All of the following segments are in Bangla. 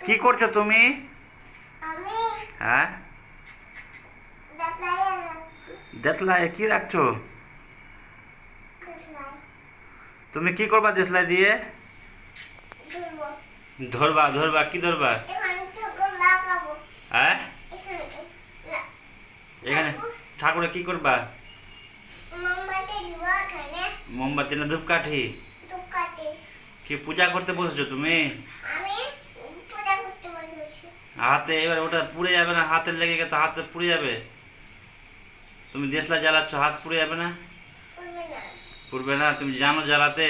কি করছো তুমি? আমি হ্যাঁ, দেখাই আনাচ্ছি। দেতলায় কি রাখছো? দেখাই তুমি কি করবা দেতলায় দিয়ে? ধরবো। ধরবা ধরবা কি ধরবা? এখানে থেকে লাগাবো। হ্যাঁ, এখানে এখানে ঠাকুরে কি করবা? মোমবাতি দিব এখানে। মোমবাতি না ধূপকাঠি? ধূপকাঠি। কি পূজা করতে বসেছো তুমি? আমি পূজা করতে বসেছি। হাতে এবার ওটা পুড়ে যাবে না? হাতে লেগে গেছে, হাতে পুড়ে যাবে। তুমি দেশলা জ্বালাচ্ছ, হাত পুড়ে যাবে না? করবে না। পুড়বে না? তুমি জানো জ্বালাতে?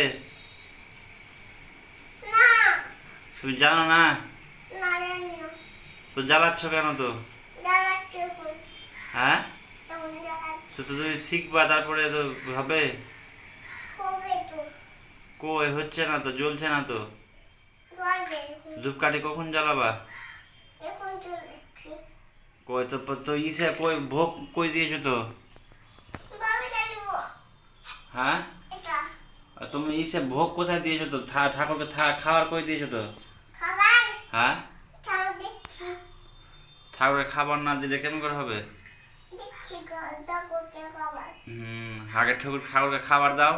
না তুমি জানো না? না জানি না। তো জ্বালাচ্ছ কেন তো? জ্বালাচ্ছি এখন। হ্যাঁ, এখন জ্বালাচ্ছি। তো তুমি শিখবা, তারপরে তো হবে। হবে তো। কই হচ্ছে না তো, জ্বলছে না তো। জ্বলবে এখন। ধূপকাঠি কখন জ্বালাবা? এখন জ্বলছি। কই তো তো ইসে কই ভোগ কই দিয়েছো তো? ভাবে জানিব। হ্যাঁ, এটা আর তুমি ইসে ভোগ কোথায় দিয়েছো তো? ঠাকুরকে খাবার কই দিয়েছো তো? খাবার হ্যাঁ, খাও দিচ্ছি। ঠাকুরের খাবার না দিলে কেমন করে হবে? দিচ্ছি গল্প করতে খাবার। আগে ঠাকুরকে খাবার দাও।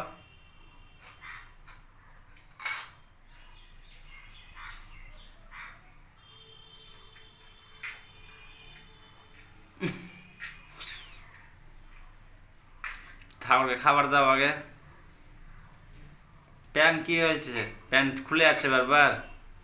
ঠাকুরকে খাবার দাও আগে। প্যান্ট কি হয়েছে? প্যান্ট খুলে যাচ্ছে বারবার।